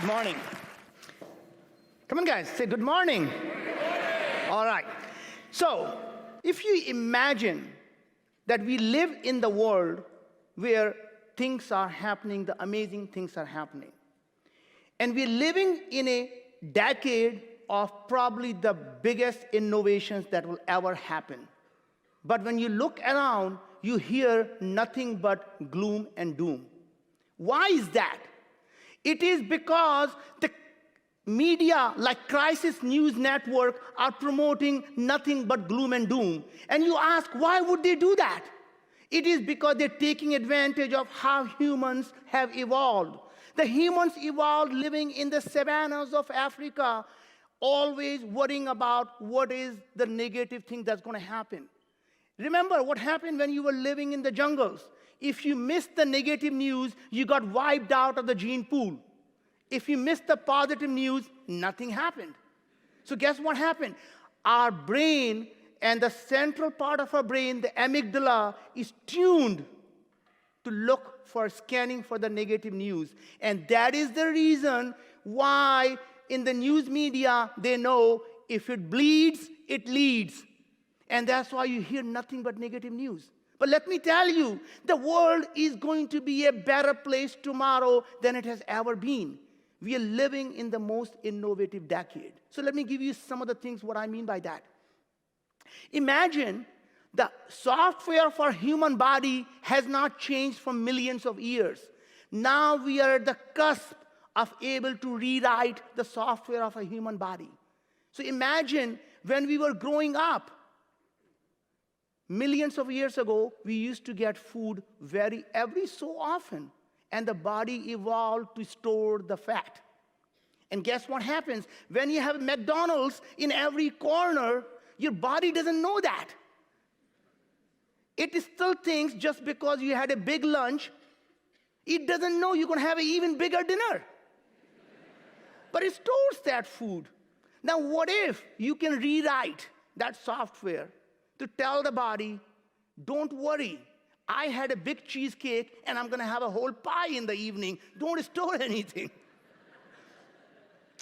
morning. Come on, guys, say good morning. All right. So, if you imagine that we live in the world where things are happening, the amazing things are happening, and we're living in a decade of probably the biggest innovations that will ever happen. But when you look around, you hear nothing but gloom and doom. Why is that? It is because the media, like Crisis News Network, are promoting nothing but gloom and doom. And you ask, why would they do that? It is because they're taking advantage of how humans have evolved. The humans evolved living in the savannas of Africa, always worrying about what is the negative thing that's going to happen. Remember what happened when you were living in the jungles. If you missed the negative news, you got wiped out of the gene pool. If you missed the positive news, nothing happened. So guess what happened? Our brain and the central part of our brain, the amygdala, is tuned to look for scanning for the negative news. And that is the reason why in the news media, they know if it bleeds, it leads. And that's why you hear nothing but negative news. But let me tell you, the world is going to be a better place tomorrow than it has ever been. We are living in the most innovative decade. So let me give you some of the things what I mean by that. Imagine the software for human body has not changed for millions of years. Now we are at the cusp of able to rewrite the software of a human body. So imagine when we were growing up, millions of years ago, we used to get food every so often, and the body evolved to store the fat. And guess what happens? When you have McDonald's in every corner, your body doesn't know that. It still thinks just because you had a big lunch, it doesn't know you're going to have an even bigger dinner. But it stores that food. Now, what if you can rewrite that software to tell the body, don't worry, I had a big cheesecake and I'm going to have a whole pie in the evening. Don't store anything.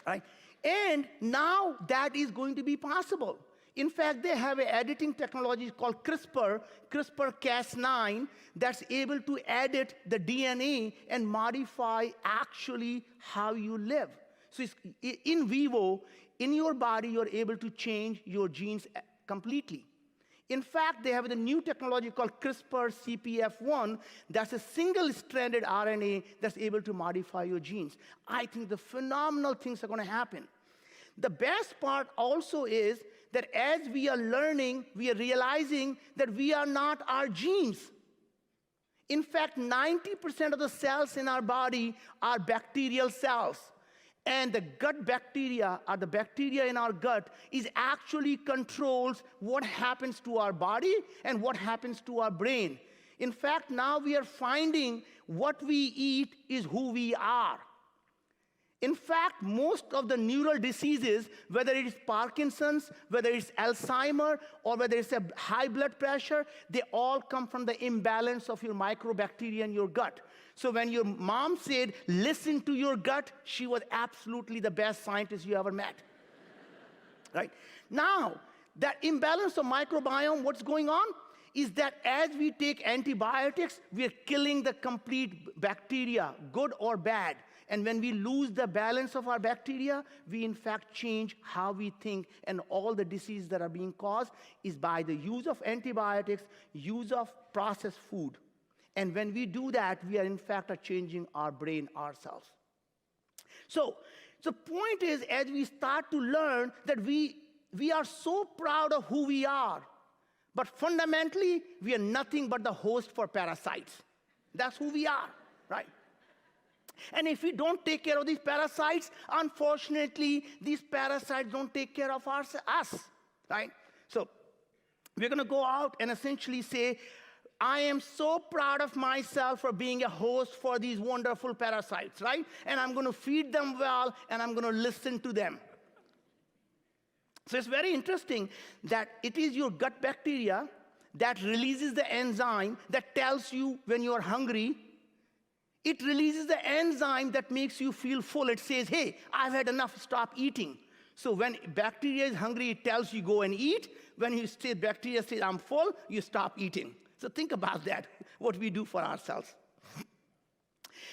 Right? And now that is going to be possible. In fact, they have an editing technology called CRISPR-Cas9, that's able to edit the DNA and modify actually how you live. So it's in vivo, in your body, you're able to change your genes completely. In fact, they have the new technology called CRISPR-CPF1, that's a single-stranded RNA that's able to modify your genes. I think the phenomenal things are going to happen. The best part also is that as we are learning, we are realizing that we are not our genes. In fact, 90% of the cells in our body are bacterial cells. And the gut bacteria, or the bacteria in our gut, is actually controls what happens to our body and what happens to our brain. In fact, now we are finding what we eat is who we are. In fact, most of the neural diseases, whether it is Parkinson's, whether it's Alzheimer's, or whether it's a high blood pressure, they all come from the imbalance of your microbacteria in your gut. So when your mom said, listen to your gut, she was absolutely the best scientist you ever met. Right? Now, that imbalance of microbiome, what's going on is that as we take antibiotics, we are killing the complete bacteria, good or bad. And when we lose the balance of our bacteria, we in fact change how we think, and all the diseases that are being caused is by the use of antibiotics, use of processed food. And when we do that, we are in fact changing our brain ourselves. So the point is, as we start to learn that we are so proud of who we are, but fundamentally, we are nothing but the host for parasites. That's who we are, right? And if we don't take care of these parasites, unfortunately, these parasites don't take care of us, right? So we're going to go out and essentially say, I am so proud of myself for being a host for these wonderful parasites, right? And I'm going to feed them well, and I'm going to listen to them. So it's very interesting that it is your gut bacteria that releases the enzyme that tells you when you're hungry. It releases the enzyme that makes you feel full. It says, hey, I've had enough, stop eating. So when bacteria is hungry, it tells you go and eat. When you say bacteria says I'm full, you stop eating. So think about that, what we do for ourselves.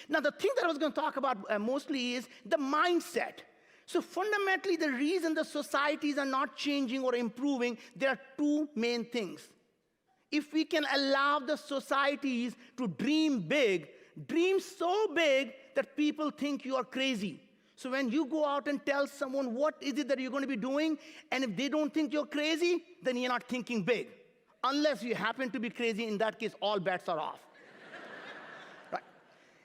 Now the thing that I was going to talk about mostly is the mindset. So fundamentally, the reason the societies are not changing or improving, there are two main things. If we can allow the societies to dream big, dream so big that people think you are crazy. So when you go out and tell someone what is it that you're going to be doing, and if they don't think you're crazy, then you're not thinking big. Unless you happen to be crazy, in that case, all bets are off. Right.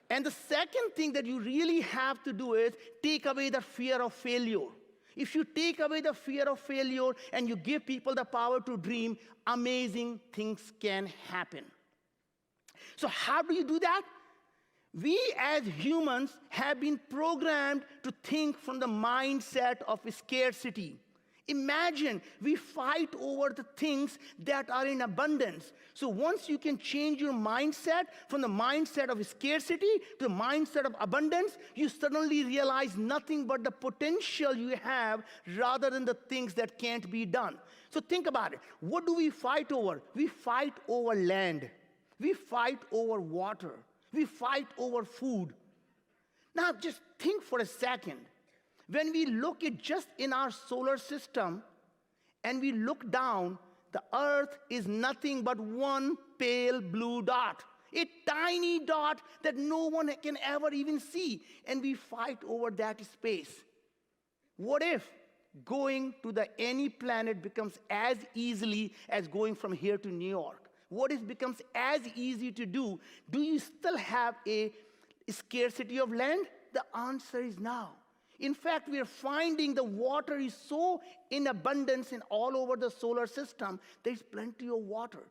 And the second thing that you really have to do is take away the fear of failure. If you take away the fear of failure and you give people the power to dream, amazing things can happen. So how do you do that? We as humans have been programmed to think from the mindset of scarcity. Imagine we fight over the things that are in abundance. So once you can change your mindset from the mindset of scarcity to the mindset of abundance, you suddenly realize nothing but the potential you have rather than the things that can't be done. So think about it. What do we fight over? We fight over land. We fight over water. We fight over food. Now just think for a second. When we look at just in our solar system and we look down, the Earth is nothing but one pale blue dot, a tiny dot that no one can ever even see, and we fight over that space. What if going to any planet becomes as easily as going from here to New York? What if it becomes as easy to do? Do you still have a scarcity of land? The answer is no. In fact, we are finding the water is so in abundance in all over the solar system, there's plenty of water.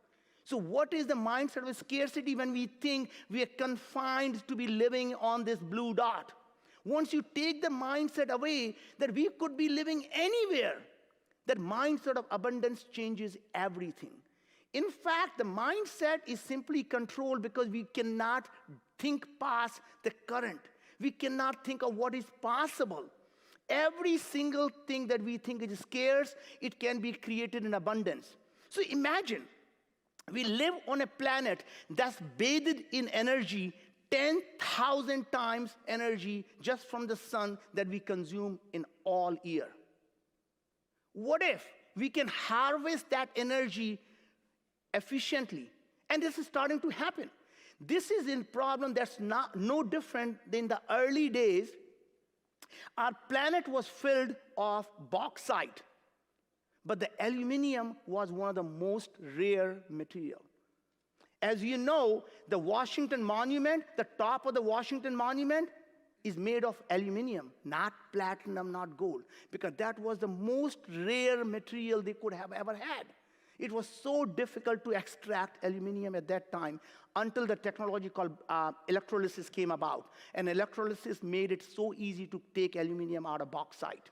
So what is the mindset of scarcity when we think we are confined to be living on this blue dot? Once you take the mindset away that we could be living anywhere, that mindset of abundance changes everything. In fact, the mindset is simply controlled because we cannot think past the current. We cannot think of what is possible. Every single thing that we think is scarce, it can be created in abundance. So imagine, we live on a planet that's bathed in energy, 10,000 times energy just from the sun that we consume in all year. What if we can harvest that energy efficiently? And this is starting to happen. This is a problem that's no different than the early days. Our planet was filled of bauxite, but the aluminum was one of the most rare material. As you know, the Washington Monument, the top of the Washington Monument is made of aluminum, not platinum, not gold, because that was the most rare material they could have ever had. It was so difficult to extract aluminum at that time until the technology called electrolysis came about. And electrolysis made it so easy to take aluminum out of bauxite.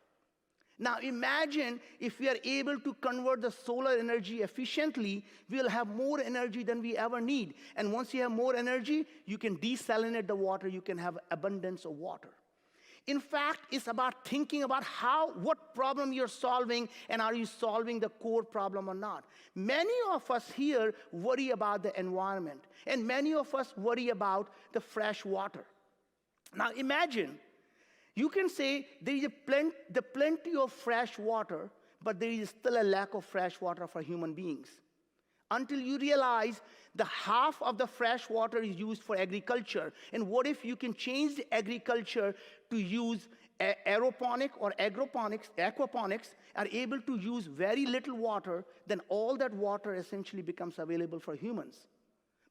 Now imagine if we are able to convert the solar energy efficiently, we'll have more energy than we ever need. And once you have more energy, you can desalinate the water, you can have abundance of water. In fact, it's about thinking about what problem you're solving, and are you solving the core problem or not. Many of us here worry about the environment, and many of us worry about the fresh water. Now imagine, you can say there is plenty of fresh water, but there is still a lack of fresh water for human beings. Until you realize the half of the fresh water is used for agriculture. And what if you can change the agriculture to use aeroponic or aquaponics, are able to use very little water, then all that water essentially becomes available for humans.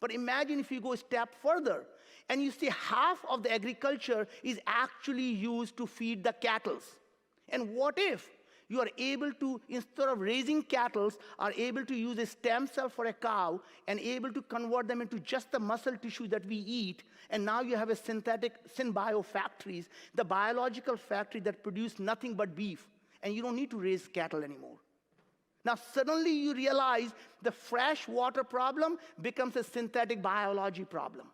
But imagine if you go a step further, and you see half of the agriculture is actually used to feed the cattle. And what if you are able to, instead of raising cattle, are able to use a stem cell for a cow and able to convert them into just the muscle tissue that we eat, and now you have a synbio factories, the biological factory that produce nothing but beef, and you don't need to raise cattle anymore. Now suddenly you realize the fresh water problem becomes a synthetic biology problem.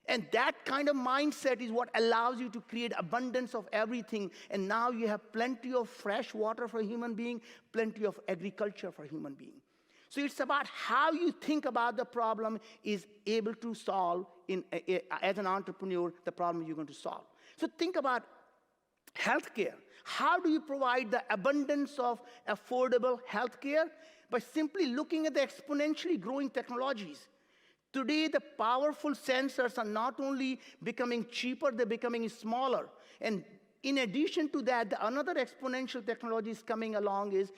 And that kind of mindset is what allows you to create abundance of everything. And now you have plenty of fresh water for a human being, plenty of agriculture for a human being. So it's about how you think about the problem is able to solve, as an entrepreneur, the problem you're going to solve. So think about healthcare. How do you provide the abundance of affordable healthcare? By simply looking at the exponentially growing technologies. Today, the powerful sensors are not only becoming cheaper, they're becoming smaller. And in addition to that, another exponential technology is coming along is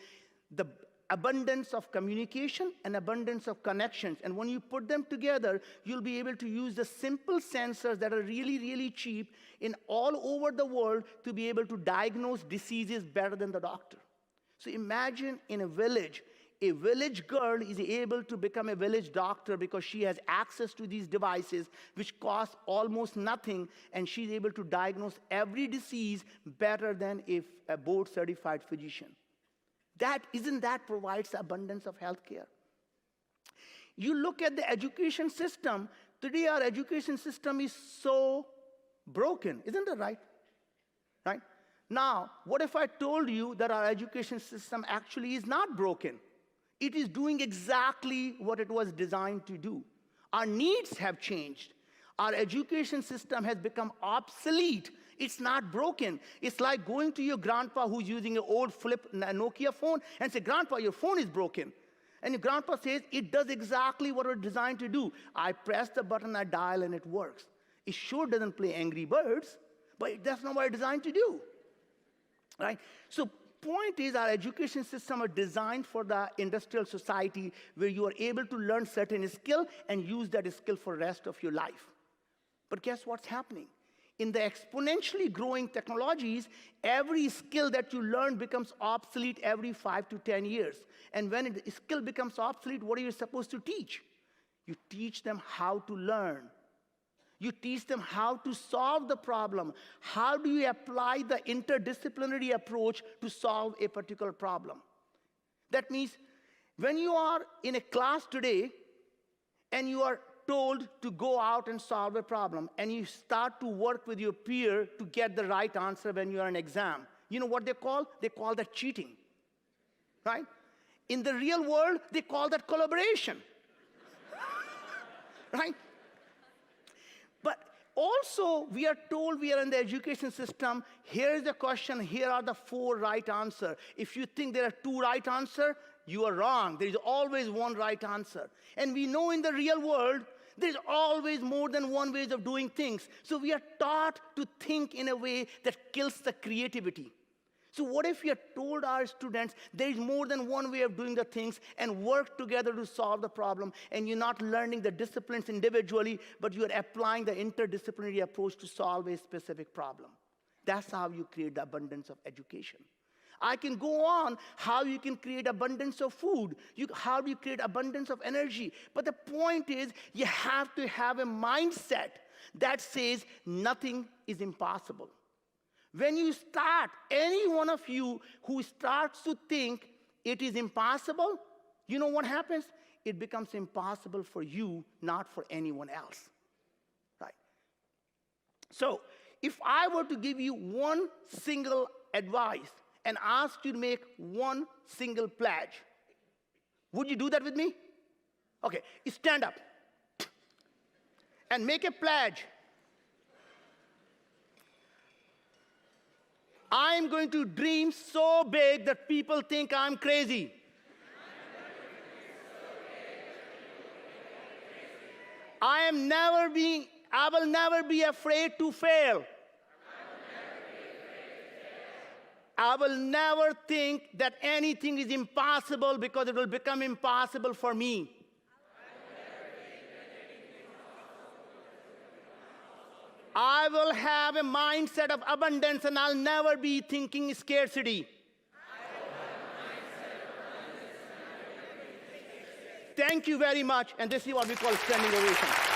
the abundance of communication and abundance of connections. And when you put them together, you'll be able to use the simple sensors that are really, really cheap in all over the world to be able to diagnose diseases better than the doctor. So imagine in a village girl is able to become a village doctor because she has access to these devices which cost almost nothing, and she's able to diagnose every disease better than a board-certified physician. Isn't that provides abundance of healthcare? You look at the education system. Today, our education system is so broken. Isn't that right? Right? Now, what if I told you that our education system actually is not broken? It is doing exactly what it was designed to do. Our needs have changed. Our education system has become obsolete. It's not broken. It's like going to your grandpa who's using an old flip Nokia phone and say, "Grandpa, your phone is broken." And your grandpa says, "It does exactly what it was designed to do. I press the button, I dial, and it works." It sure doesn't play Angry Birds, but that's not what it's designed to do. Right? So point is, our education system are designed for the industrial society where you are able to learn certain skill and use that skill for the rest of your life. But guess what's happening? In the exponentially growing technologies, every skill that you learn becomes obsolete every 5 to 10 years. And when a skill becomes obsolete, what are you supposed to teach? You teach them how to learn. You teach them how to solve the problem. How do you apply the interdisciplinary approach to solve a particular problem? That means when you are in a class today and you are told to go out and solve a problem, and you start to work with your peer to get the right answer when you are in an exam, you know what they call? They call that cheating. Right? In the real world, they call that collaboration. Right? But also, we are told we are in the education system, here is the question, here are the 4 right answers. If you think there are 2 right answers, you are wrong. There is always 1 right answer. And we know in the real world, there's always more than 1 way of doing things. So we are taught to think in a way that kills the creativity. So what if we are told our students there is more than 1 way of doing the things and work together to solve the problem, and you're not learning the disciplines individually, but you're applying the interdisciplinary approach to solve a specific problem. That's how you create the abundance of education. I can go on how you can create abundance of food, how do you create abundance of energy. But the point is, you have to have a mindset that says nothing is impossible. When you start, any one of you who starts to think it is impossible, you know what happens? It becomes impossible for you, not for anyone else. Right? So, if I were to give you one single advice and ask you to make one single pledge, would you do that with me? Okay, stand up and make a pledge. I'm going to dream so big that people think I'm crazy. I will never be afraid to fail. I will never think that anything is impossible because it will become impossible for me. I will have a mindset of abundance and I'll never be thinking scarcity. Thank you very much, and this is what we call standing ovation.